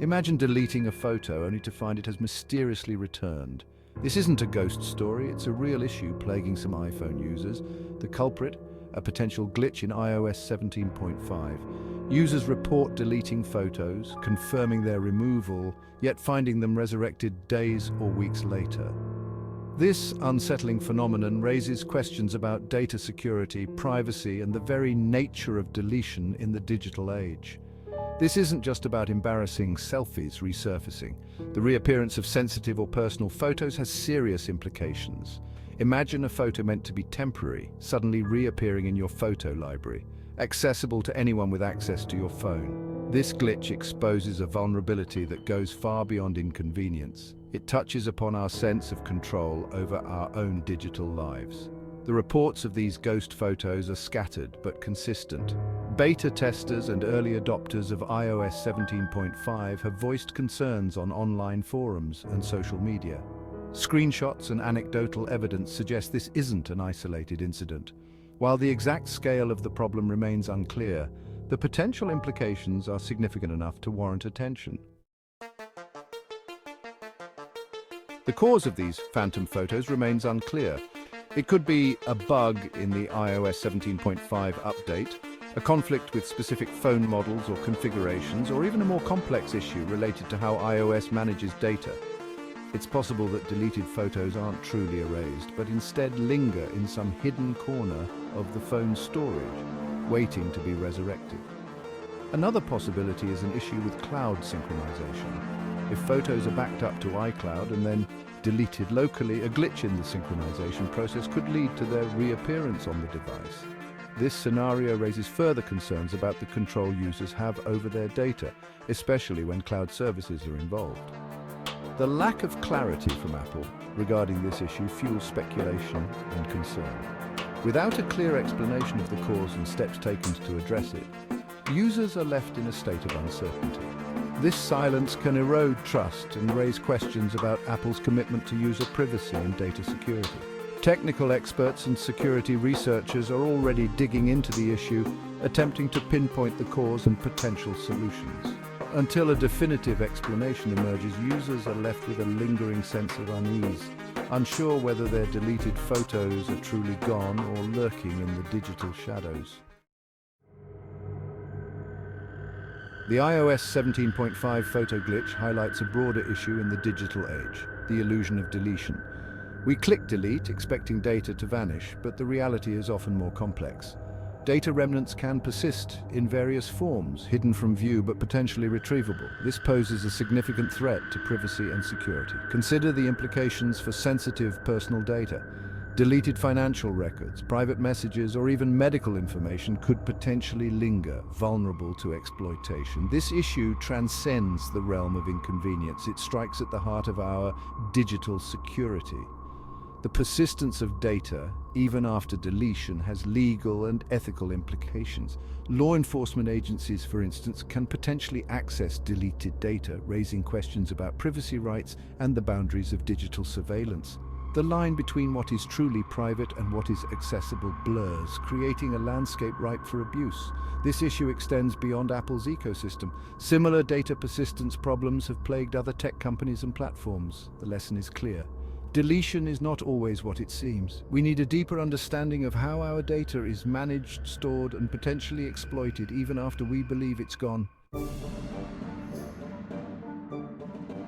Imagine deleting a photo only to find it has mysteriously returned. This isn't a ghost story, it's a real issue plaguing some iPhone users. The culprit, a potential glitch in iOS 17.5. Users report deleting photos, confirming their removal, yet finding them resurrected days or weeks later. This unsettling phenomenon raises questions about data security, privacy, and the very nature of deletion in the digital age. This isn't just about embarrassing selfies resurfacing. The reappearance of sensitive or personal photos has serious implications. Imagine a photo meant to be temporary, suddenly reappearing in your photo library, accessible to anyone with access to your phone. This glitch exposes a vulnerability that goes far beyond inconvenience. It touches upon our sense of control over our own digital lives. The reports of these ghost photos are scattered but consistent. Beta testers and early adopters of iOS 17.5 have voiced concerns on online forums and social media. Screenshots and anecdotal evidence suggest this isn't an isolated incident. While the exact scale of the problem remains unclear, the potential implications are significant enough to warrant attention. The cause of these phantom photos remains unclear. It could be a bug in the iOS 17.5 update, a conflict with specific phone models or configurations, or even a more complex issue related to how iOS manages data. It's possible that deleted photos aren't truly erased, but instead linger in some hidden corner of the phone's storage, waiting to be resurrected. Another possibility is an issue with cloud synchronization. If photos are backed up to iCloud and then deleted locally, a glitch in the synchronization process could lead to their reappearance on the device. This scenario raises further concerns about the control users have over their data, especially when cloud services are involved. The lack of clarity from Apple regarding this issue fuels speculation and concern. Without a clear explanation of the cause and steps taken to address it, users are left in a state of uncertainty. This silence can erode trust and raise questions about Apple's commitment to user privacy and data security. Technical experts and security researchers are already digging into the issue, attempting to pinpoint the cause and potential solutions. Until a definitive explanation emerges, users are left with a lingering sense of unease, unsure whether their deleted photos are truly gone or lurking in the digital shadows. The iOS 17.5 photo glitch highlights a broader issue in the digital age, the illusion of deletion. We click delete, expecting data to vanish, but the reality is often more complex. Data remnants can persist in various forms, hidden from view but potentially retrievable. This poses a significant threat to privacy and security. Consider the implications for sensitive personal data. Deleted financial records, private messages, or even medical information could potentially linger, vulnerable to exploitation. This issue transcends the realm of inconvenience. It strikes at the heart of our digital security. The persistence of data, even after deletion, has legal and ethical implications. Law enforcement agencies, for instance, can potentially access deleted data, raising questions about privacy rights and the boundaries of digital surveillance. The line between what is truly private and what is accessible blurs, creating a landscape ripe for abuse. This issue extends beyond Apple's ecosystem. Similar data persistence problems have plagued other tech companies and platforms. The lesson is clear. Deletion is not always what it seems. We need a deeper understanding of how our data is managed, stored, and potentially exploited even after we believe it's gone.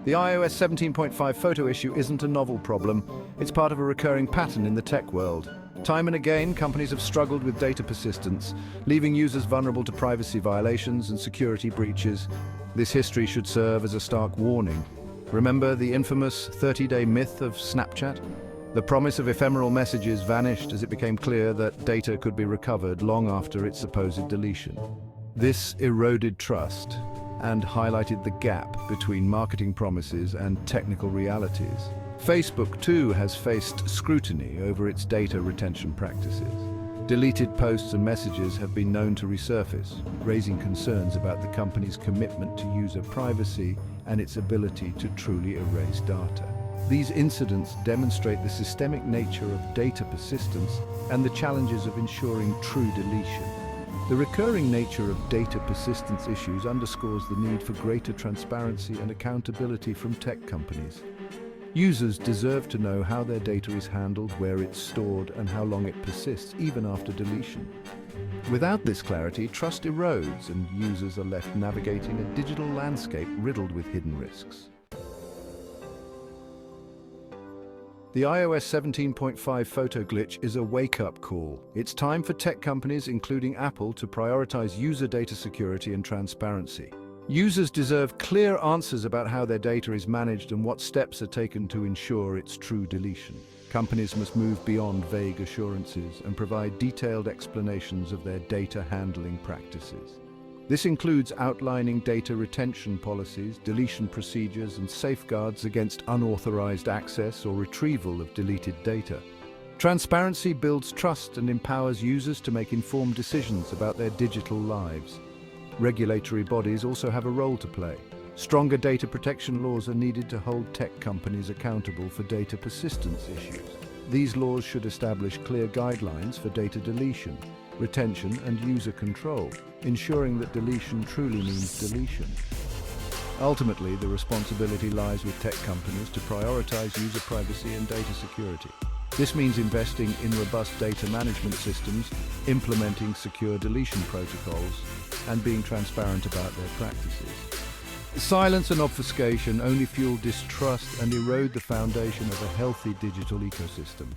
The iOS 17.5 photo issue isn't a novel problem. It's part of a recurring pattern in the tech world. Time and again, companies have struggled with data persistence, leaving users vulnerable to privacy violations and security breaches. This history should serve as a stark warning. Remember the infamous 30-day myth of Snapchat? The promise of ephemeral messages vanished as it became clear that data could be recovered long after its supposed deletion. This eroded trust and highlighted the gap between marketing promises and technical realities. Facebook, too, has faced scrutiny over its data retention practices. Deleted posts and messages have been known to resurface, raising concerns about the company's commitment to user privacy and its ability to truly erase data. These incidents demonstrate the systemic nature of data persistence and the challenges of ensuring true deletion. The recurring nature of data persistence issues underscores the need for greater transparency and accountability from tech companies. Users deserve to know how their data is handled, where it's stored, and how long it persists, even after deletion. Without this clarity, trust erodes and users are left navigating a digital landscape riddled with hidden risks. The iOS 17.5 photo glitch is a wake-up call. It's time for tech companies, including Apple, to prioritize user data security and transparency. Users deserve clear answers about how their data is managed and what steps are taken to ensure its true deletion. Companies must move beyond vague assurances and provide detailed explanations of their data handling practices. This includes outlining data retention policies, deletion procedures, and safeguards against unauthorized access or retrieval of deleted data. Transparency builds trust and empowers users to make informed decisions about their digital lives. Regulatory bodies also have a role to play. Stronger data protection laws are needed to hold tech companies accountable for data persistence issues. These laws should establish clear guidelines for data deletion, retention, and user control, ensuring that deletion truly means deletion. Ultimately, the responsibility lies with tech companies to prioritize user privacy and data security. This means investing in robust data management systems, implementing secure deletion protocols, and being transparent about their practices. Silence and obfuscation only fuel distrust and erode the foundation of a healthy digital ecosystem.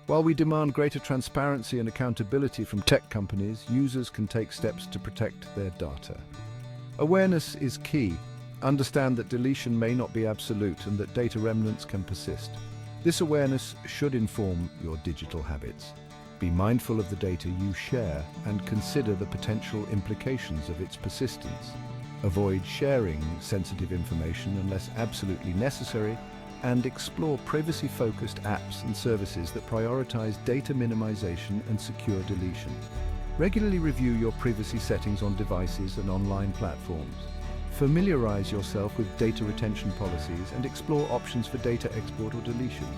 While we demand greater transparency and accountability from tech companies, users can take steps to protect their data. Awareness is key. Understand that deletion may not be absolute and that data remnants can persist. This awareness should inform your digital habits. Be mindful of the data you share and consider the potential implications of its persistence. Avoid sharing sensitive information unless absolutely necessary, and explore privacy-focused apps and services that prioritize data minimization and secure deletion. Regularly review your privacy settings on devices and online platforms. Familiarize yourself with data retention policies and explore options for data export or deletion.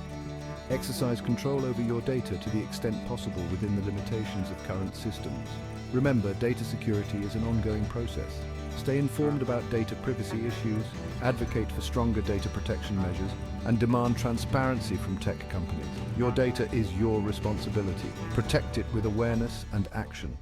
Exercise control over your data to the extent possible within the limitations of current systems. Remember, data security is an ongoing process. Stay informed about data privacy issues, advocate for stronger data protection measures, and demand transparency from tech companies. Your data is your responsibility. Protect it with awareness and action.